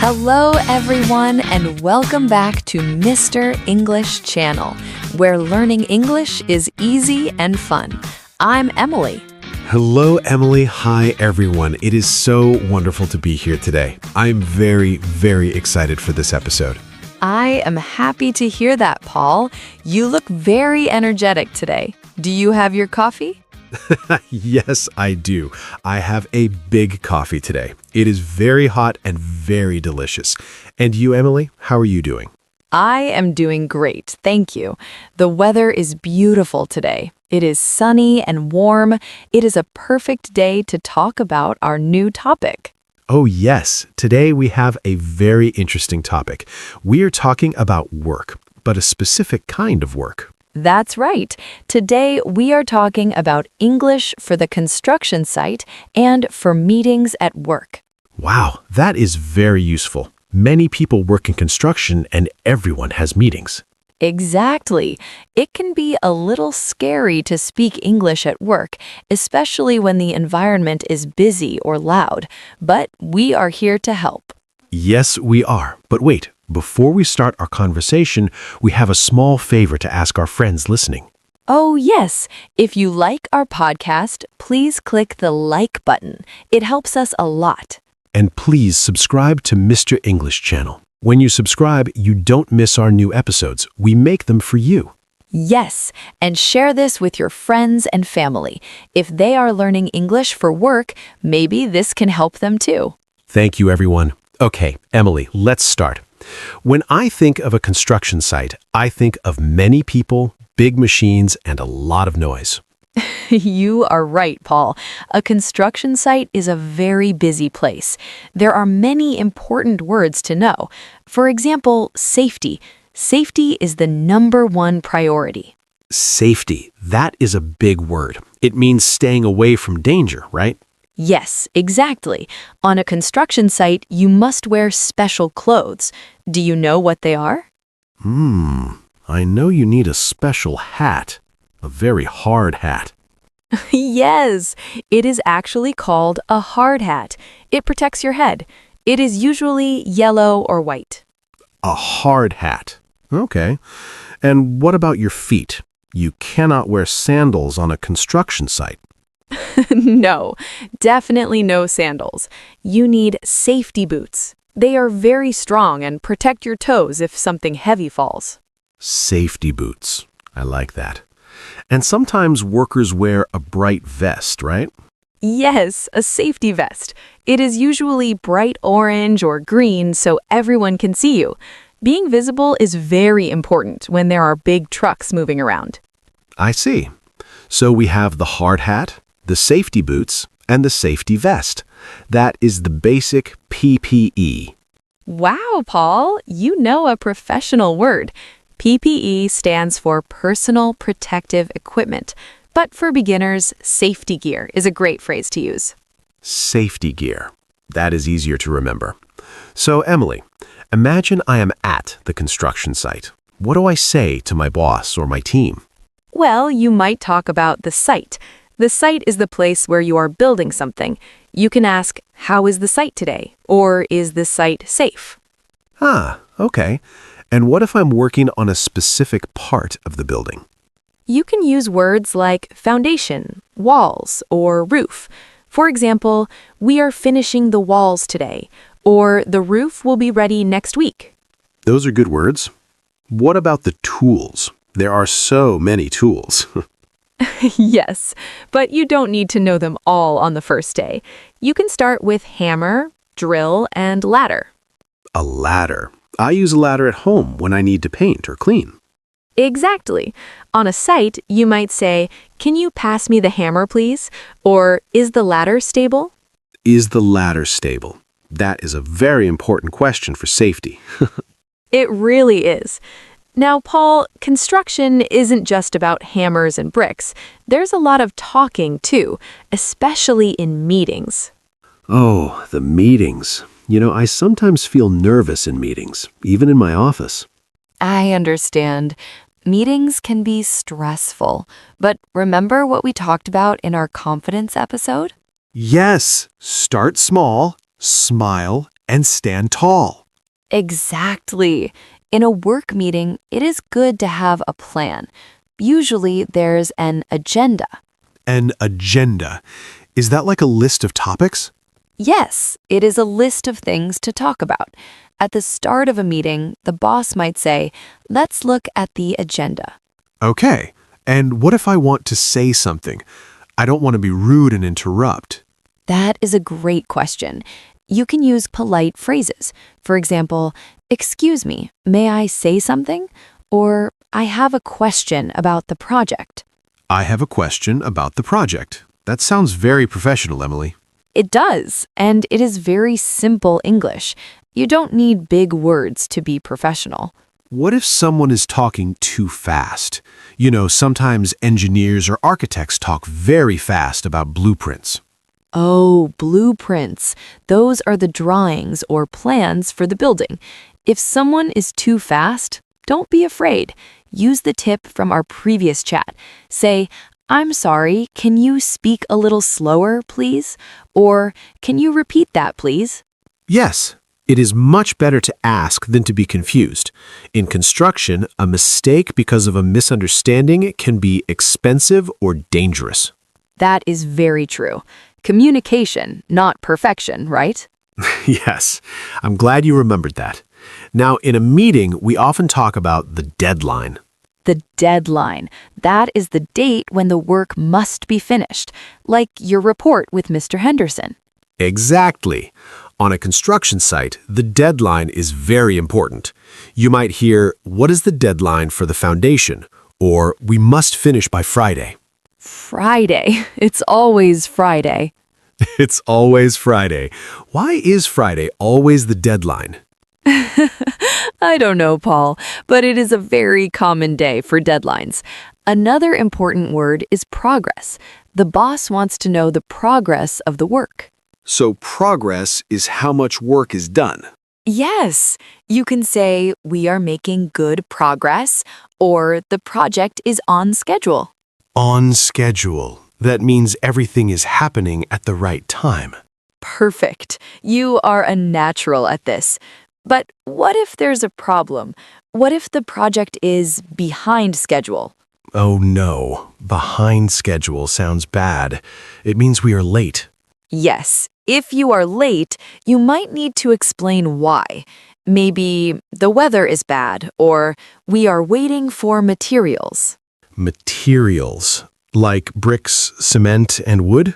Hello, everyone, and welcome back to Mr. English Channel, where learning English is easy and fun. I'm Emily. Hello, Emily. Hi, everyone. It is so wonderful to be here today. I'm very, very excited for this episode. I am happy to hear that, Paul. You look very energetic today. Do you have your coffee? Yes, I do. I have a big coffee today. It is very hot and very delicious. And you, Emily, how are you doing? I am doing great, thank you. The weather is beautiful today. It is sunny and warm. It is a perfect day to talk about our new topic. Oh, yes. Today we have a very interesting topic. We are talking about work, but a specific kind of work. That's right. Today we are talking about English for the construction site and for meetings at work. Wow, that is very useful. Many people work in construction and everyone has meetings. Exactly. It can be a little scary to speak English at work, especially when the environment is busy or loud, but we are here to help. Yes, we are. But wait, before we start our conversation, we have a small favor to ask our friends listening. Oh, yes. If you like our podcast, please click the like button. It helps us a lot. And please subscribe to Mr. English Channel. When you subscribe, you don't miss our new episodes. We make them for you. Yes, and share this with your friends and family. If they are learning English for work, maybe this can help them too. Thank you, everyone. Okay, Emily, let's start. When I think of a construction site, I think of many people, big machines, and a lot of noise. You are right, Paul. A construction site is a very busy place. There are many important words to know. For example, safety. Safety is the #1 priority. Safety, that is a big word. It means staying away from danger, right? Yes, exactly. On a construction site, you must wear special clothes. Do you know what they are? I know you need a special hat. A very hard hat. Yes, it is actually called a hard hat. It protects your head. It is usually yellow or white. A hard hat. Okay. And what about your feet? You cannot wear sandals on a construction site. No, definitely no sandals. You need safety boots. They are very strong and protect your toes if something heavy falls. Safety boots. I like that. And sometimes workers wear a bright vest, right? Yes, a safety vest. It is usually bright orange or green so everyone can see you. Being visible is very important when there are big trucks moving around. I see. So we have the hard hat, the safety boots, and the safety vest. That is the basic PPE. Wow, Paul, you know a professional word. PPE stands for Personal Protective Equipment, but for beginners, safety gear is a great phrase to use. Safety gear. That is easier to remember. So, Emily, imagine I am at the construction site. What do I say to my boss or my team? Well, you might talk about the site. The site is the place where you are building something. You can ask, how is the site today? Or is the site safe? Ah, okay. And what if I'm working on a specific part of the building? You can use words like foundation, walls, or roof. For example, we are finishing the walls today, or the roof will be ready next week. Those are good words. What about the tools? There are so many tools. Yes, but you don't need to know them all on the first day. You can start with hammer, drill, and ladder. A ladder. I use a ladder at home when I need to paint or clean. Exactly. On a site, you might say, can you pass me the hammer, please? Or, is the ladder stable? Is the ladder stable? That is a very important question for safety. It really is. Now, Paul, construction isn't just about hammers and bricks. There's a lot of talking, too, especially in meetings. Oh, the meetings. You know, I sometimes feel nervous in meetings, even in my office. I understand. Meetings can be stressful, but remember what we talked about in our confidence episode? Yes, start small, smile, and stand tall. Exactly. In a work meeting, it is good to have a plan. Usually there's an agenda. An agenda. Is that like a list of topics? Yes, it is a list of things to talk about. At the start of a meeting, the boss might say, "Let's look at the agenda." Okay. And what if I want to say something? I don't want to be rude and interrupt. That is a great question. You can use polite phrases. For example, "Excuse me, may I say something?" Or "I have a question about the project." I have a question about the project. That sounds very professional, Emily. It does, and it is very simple English. You don't need big words to be professional. What if someone is talking too fast? You know, sometimes engineers or architects talk very fast about blueprints. Oh, blueprints. Those are the drawings or plans for the building. If someone is too fast, don't be afraid. Use the tip from our previous chat. Say, "I'm sorry, can you speak a little slower, please?" Or, "Can you repeat that, please?" Yes, it is much better to ask than to be confused. In construction, a mistake because of a misunderstanding can be expensive or dangerous. That is very true. Communication, not perfection, right? Yes, I'm glad you remembered that. Now, in a meeting, we often talk about the deadline. The deadline. That is the date when the work must be finished, like your report with Mr. Henderson. Exactly. On a construction site, the deadline is very important. You might hear, "What is the deadline for the foundation?" Or, "We must finish by Friday." Friday. It's always Friday. It's always Friday. Why is Friday always the deadline? I don't know, Paul, but it is a very common day for deadlines. Another important word is progress. The boss wants to know the progress of the work. So progress is how much work is done. Yes, you can say, "We are making good progress," or "The project is on schedule." On schedule. That means everything is happening at the right time. Perfect. You are a natural at this. But what if there's a problem? What if the project is behind schedule? Oh no, behind schedule sounds bad. It means we are late. Yes, if you are late, you might need to explain why. Maybe the weather is bad, or we are waiting for materials. Materials, like bricks, cement, and wood?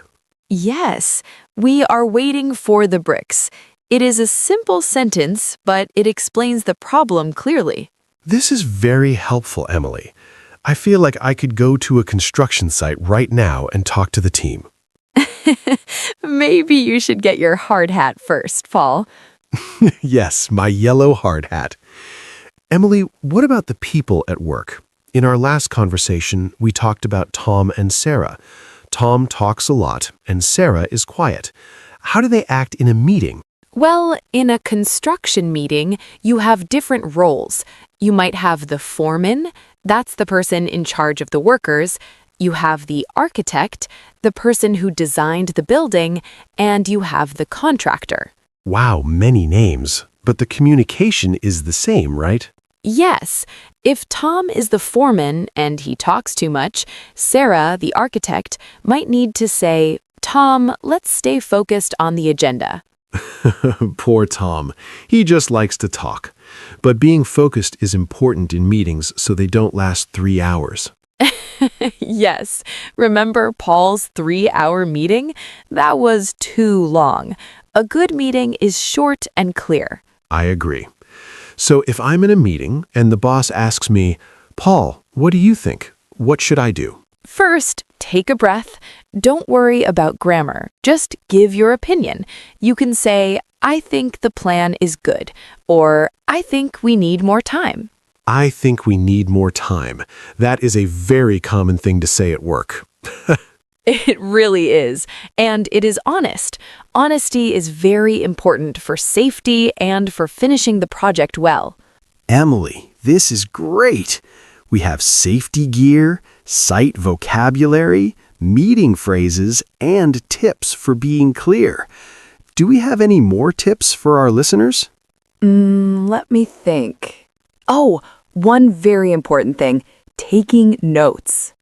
Yes, we are waiting for the bricks. It is a simple sentence, but it explains the problem clearly. This is very helpful, Emily. I feel like I could go to a construction site right now and talk to the team. Maybe you should get your hard hat first, Paul. Yes, my yellow hard hat. Emily, what about the people at work? In our last conversation, we talked about Tom and Sarah. Tom talks a lot, and Sarah is quiet. How do they act in a meeting? Well, in a construction meeting, you have different roles. You might have the foreman, that's the person in charge of the workers. You have the architect, the person who designed the building, and you have the contractor. Wow, many names. But the communication is the same, right? Yes, if Tom is the foreman and he talks too much, Sarah, the architect, might need to say, "Tom, let's stay focused on the agenda." Poor Tom. He just likes to talk. But being focused is important in meetings so they don't last 3 hours. Yes, remember Paul's 3-hour meeting? That was too long. A good meeting is short and clear. I agree. So if I'm in a meeting and the boss asks me, "Paul, what do you think? What should I do?" First, take a breath. Don't worry about grammar. Just give your opinion. You can say, "I think the plan is good," or "I think we need more time." I think we need more time. That is a very common thing to say at work. It really is. And it is honest. Honesty is very important for safety and for finishing the project well. Emily, this is great. We have safety gear, site vocabulary, meeting phrases, and tips for being clear. Do we have any more tips for our listeners? Let me think. Oh, one very important thing, taking notes.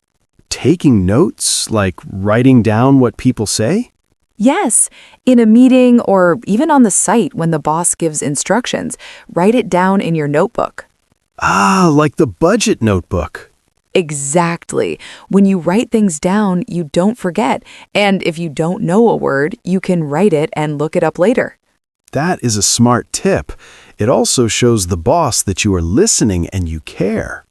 Taking notes, like writing down what people say? Yes, in a meeting or even on the site when the boss gives instructions, write it down in your notebook. Ah, like the budget notebook. Exactly. When you write things down, you don't forget. And if you don't know a word, you can write it and look it up later. That is a smart tip. It also shows the boss that you are listening and you care.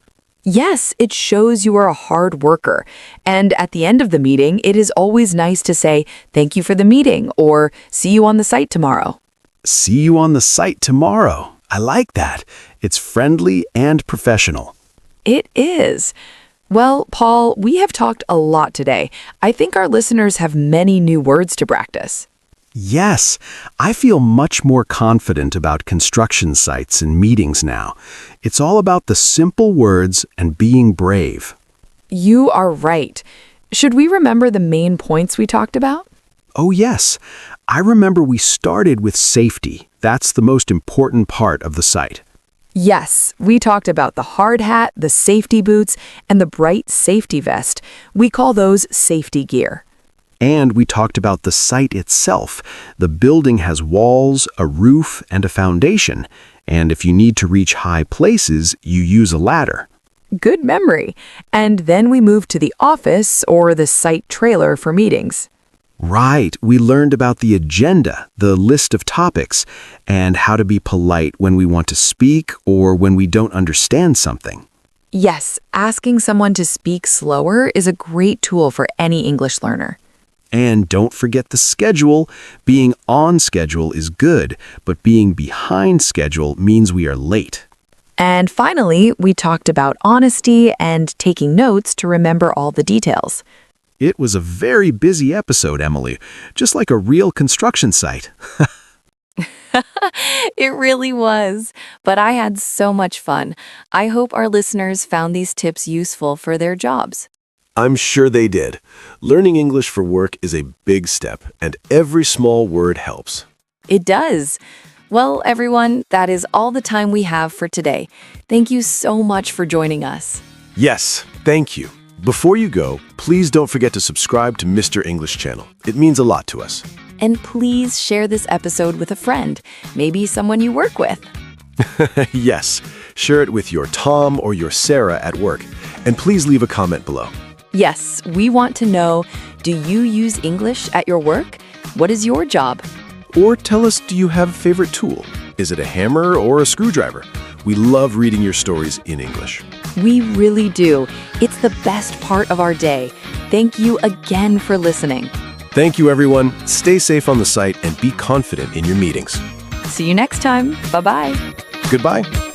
Yes, it shows you are a hard worker. And at the end of the meeting, it is always nice to say, "Thank you for the meeting," or "See you on the site tomorrow." See you on the site tomorrow. I like that. It's friendly and professional. It is. Well, Paul, we have talked a lot today. I think our listeners have many new words to practice. Yes, I feel much more confident about construction sites and meetings now. It's all about the simple words and being brave. You are right. Should we remember the main points we talked about? Oh yes, I remember we started with safety. That's the most important part of the site. Yes, we talked about the hard hat, the safety boots, and the bright safety vest. We call those safety gear. And we talked about the site itself. The building has walls, a roof, and a foundation. And if you need to reach high places, you use a ladder. Good memory. And then we moved to the office or the site trailer for meetings. Right, we learned about the agenda, the list of topics, and how to be polite when we want to speak or when we don't understand something. Yes, asking someone to speak slower is a great tool for any English learner. And don't forget the schedule. Being on schedule is good, but being behind schedule means we are late. And finally, we talked about honesty and taking notes to remember all the details. It was a very busy episode, Emily, just like a real construction site. It really was. But I had so much fun. I hope our listeners found these tips useful for their jobs. I'm sure they did. Learning English for work is a big step, and every small word helps. It does. Well, everyone, that is all the time we have for today. Thank you so much for joining us. Yes, thank you. Before you go, please don't forget to subscribe to Mr. English channel. It means a lot to us. And please share this episode with a friend, maybe someone you work with. Yes, share it with your Tom or your Sarah at work. And please leave a comment below. Yes, we want to know, do you use English at your work? What is your job? Or tell us, do you have a favorite tool? Is it a hammer or a screwdriver? We love reading your stories in English. We really do. It's the best part of our day. Thank you again for listening. Thank you, everyone. Stay safe on the site and be confident in your meetings. See you next time. Bye-bye. Goodbye.